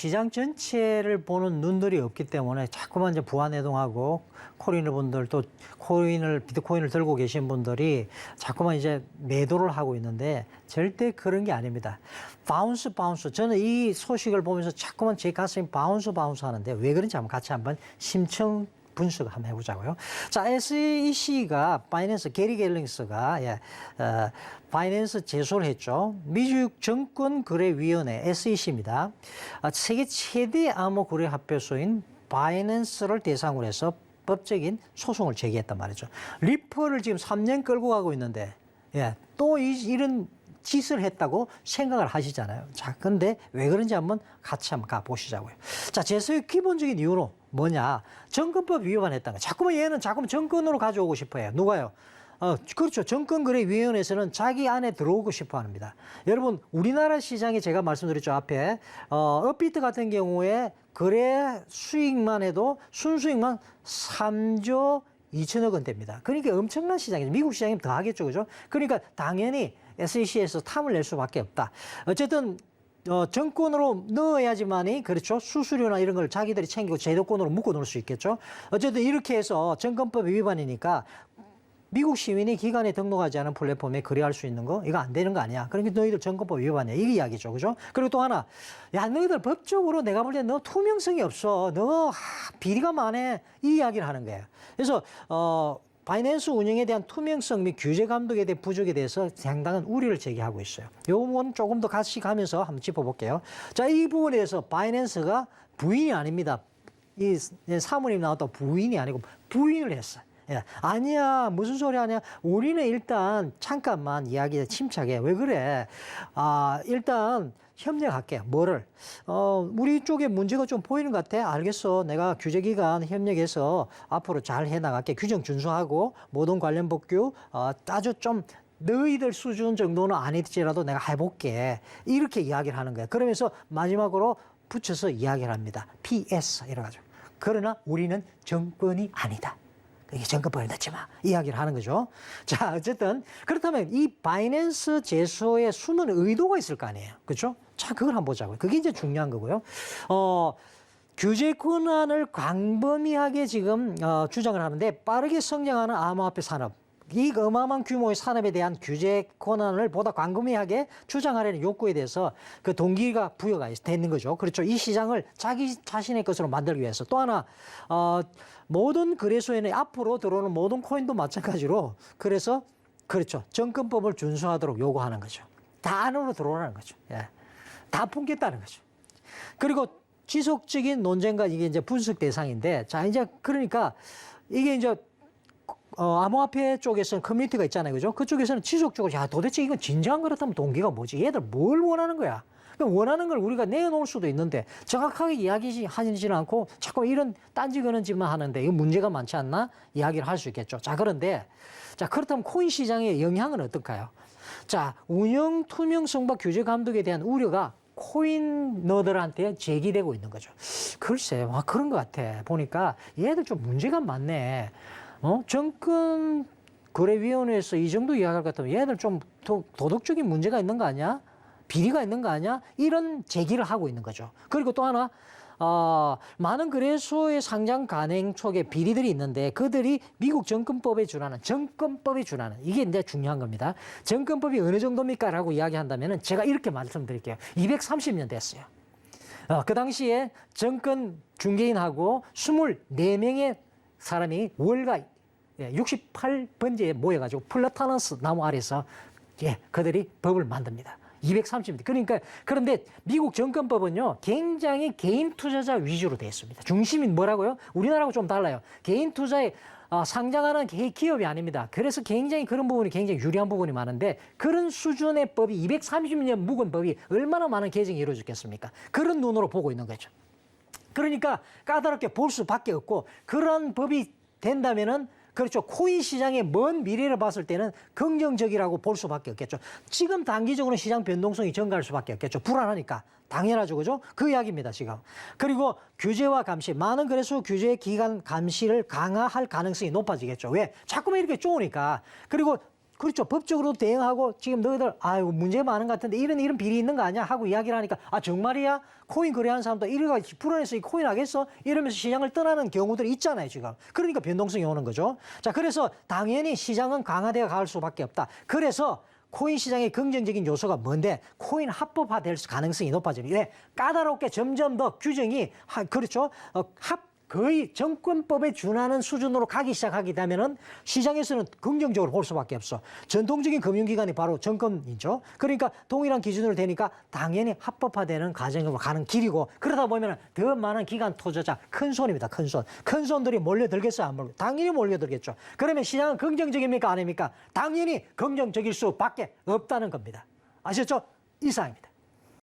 시장 전체를 보는 눈들이 없기 때문에 자꾸만 이제 부안해동하고 코인을 분들 또 비트코인을 들고 계신 분들이 자꾸만 이제 매도를 하고 있는데 절대 그런 게 아닙니다. 바운스. 저는 이 소식을 보면서 자꾸만 제 가슴이 바운스 하는데 왜 그런지 한번 심층 분석을 한번 해보자고요. 자, SEC가 게리 갤링스가 바이낸스 제소를 했죠. 미국 증권거래위원회 SEC입니다. 세계 최대 암호거래 합병소인 바이낸스를 대상으로 해서 법적인 소송을 제기했단 말이죠. 리플을 지금 3년 끌고 가고 있는데 또 이런 짓을 했다고 생각을 하시잖아요. 자, 근데 왜 그런지 같이 한번 가보시자고요. 자, 제소의 기본적인 이유는 뭐냐? 정권법 위반했다는 거예요. 얘는 자꾸만 정권으로 가져오고 싶어 해요. 누가요? 그렇죠. 정권거래위원회에서는 자기 안에 들어오고 싶어 합니다. 여러분, 우리나라 시장에 제가 말씀드렸죠. 앞에. 업비트 같은 경우에 거래 수익만 해도 순수익만 3조 2천억 원대입니다. 그러니까 엄청난 시장이죠. 미국 시장이면 더 하겠죠. 그죠? 그러니까 당연히 SEC에서 탐을 낼 수밖에 없다. 어쨌든 정권으로 넣어야지만이 그렇죠. 수수료나 이런 걸 자기들이 챙기고 제도권으로 묶어 놓을 수 있겠죠. 어쨌든 이렇게 해서 정권법 위반이니까 미국 시민이 기관에 등록하지 않은 플랫폼에 거래할 수 있는 거 이거 안 되는 거 아니야. 그러니까 너희들 정권법 위반이야. 이게 이야기죠. 그죠? 그리고 또 하나. 야, 너희들 법적으로 내가 볼 때 너 투명성이 없어. 너 비리가 많아. 이 이야기를 하는 거예요. 그래서 바이낸스 운영에 대한 투명성 및 규제 감독에 대한 부족에 대해서 상당한 우려를 제기하고 있어요. 이 부분 조금 더 같이 가면서 한번 짚어볼게요. 자, 이 부분에 대해서 바이낸스가 부인이 아닙니다. 이 사모님 나왔다 부인이 아니고 부인을 했어요. 아니야, 무슨 소리 하냐. 우리는 일단 잠깐만 이야기 침착해. 왜 그래? 일단 협력할게. 뭐를? 우리 쪽에 문제가 좀 보이는 것 같아. 알겠어. 내가 규제기관 협력해서 앞으로 잘 해나갈게. 규정 준수하고 모든 관련 법규 아주 좀 너희들 수준 정도는 아닐지라도 내가 해볼게. 이렇게 이야기를 하는 거야. 그러면서 마지막으로 붙여서 이야기를 합니다. PS 이래가지고. 그러나 우리는 정권이 아니다. 이게 정권법에 넣지 마. 이야기를 하는 거죠. 자, 어쨌든 그렇다면 이 바이낸스 제소에 숨은 의도가 있을 거 아니에요. 그렇죠? 자, 그걸 한번 보자고요. 그게 이제 중요한 거고요. 규제 권한을 광범위하게 지금 주장을 하는데 빠르게 성장하는 암호화폐 산업. 이 어마어마한 규모의 산업에 대한 규제 권한을 보다 광범위하게 주장하려는 욕구에 대해서 그 동기가 부여가 되는 거죠. 그렇죠. 이 시장을 자기 자신의 것으로 만들기 위해서. 또 하나, 모든 거래소에는 앞으로 들어오는 모든 코인도 마찬가지로 그래서 그렇죠. 정권법을 준수하도록 요구하는 거죠. 다 안으로 들어오라는 거죠. 다 품겠다는 거죠. 그리고 지속적인 논쟁과 이게 이제 분석 대상인데 자, 이제 그러니까 이게 이제 암호화폐 쪽에서는 커뮤니티가 있잖아요. 그죠? 그쪽에서는 지속적으로, 야, 도대체 이건 진정한 그렇다면 동기가 뭐지? 얘들 뭘 원하는 거야? 원하는 걸 우리가 내놓을 수도 있는데 정확하게 이야기하지는 않고 자꾸 이런 딴지 거는 짓만 하는데 이거 문제가 많지 않나? 이야기를 할 수 있겠죠. 자, 그런데, 자, 그렇다면 코인 시장의 영향은 어떨까요? 자, 운영 투명성과 규제 감독에 대한 우려가 코인너들한테 제기되고 있는 거죠. 글쎄, 그런 것 같아. 보니까 얘들 좀 문제가 많네. 정권거래위원회에서 이 정도 이야기할 것 같으면 얘들 좀 도덕적인 문제가 있는 거 아니야? 비리가 있는 거 아니야? 이런 제기를 하고 있는 거죠. 그리고 또 하나, 많은 거래소의 상장 간행 쪽에 비리들이 있는데 그들이 미국 정권법에 준하는 이게 이제 중요한 겁니다. 정권법이 어느 정도입니까? 라고 이야기한다면 제가 이렇게 말씀드릴게요. 230년 됐어요. 그 당시에 정권 중개인하고 24명의 사람이 월가 68번지에 모여가지고 플라타너스 나무 아래서 그들이 법을 만듭니다. 230년. 그러니까 그런데 미국 정권법은요 굉장히 개인 투자자 위주로 되어 있습니다. 중심이 뭐라고요? 우리나라하고 좀 달라요. 개인 투자에 상장하는 기업이 아닙니다. 그래서 굉장히 그런 부분이 굉장히 유리한 부분이 많은데 그런 수준의 법이 230년 묵은 법이 얼마나 많은 개정이 이루어졌겠습니까? 그런 눈으로 보고 있는 거죠. 그러니까 까다롭게 볼 수밖에 없고 그런 법이 된다면은 그렇죠. 코인 시장의 먼 미래를 봤을 때는 긍정적이라고 볼 수밖에 없겠죠. 지금 단기적으로는 시장 변동성이 증가할 수밖에 없겠죠. 불안하니까. 당연하죠. 그죠? 그 이야기입니다, 지금. 그리고 규제와 감시. 많은 거래소 규제 기간 감시를 강화할 가능성이 높아지겠죠. 왜? 자꾸만 이렇게 쪼으니까. 그리고 그렇죠. 법적으로 대응하고 지금 너희들 아이고 문제 많은 것 같은데 이런 비리 있는 거 아니야 하고 이야기를 하니까 아 정말이야? 코인 거래하는 사람도 이래가 불안해서 이 코인 하겠어? 이러면서 시장을 떠나는 경우들이 있잖아요 지금. 그러니까 변동성이 오는 거죠. 자 그래서 당연히 시장은 강화되어 갈 수밖에 없다. 그래서 코인 시장의 긍정적인 요소가 뭔데 코인 합법화될 가능성이 높아집니다. 왜? 까다롭게 점점 더 규정이 그렇죠. 거의 정권법에 준하는 수준으로 가기 시작하게 되면은 시장에서는 긍정적으로 볼 수밖에 없어. 전통적인 금융기관이 바로 정권이죠. 그러니까 동일한 기준으로 되니까 당연히 합법화되는 과정으로 가는 길이고 그러다 보면 더 많은 기관 투자자 큰 손입니다. 큰 손. 큰 손들이 몰려들겠어요? 안 몰려? 당연히 몰려들겠죠. 그러면 시장은 긍정적입니까? 아닙니까? 당연히 긍정적일 수밖에 없다는 겁니다. 아셨죠? 이상입니다.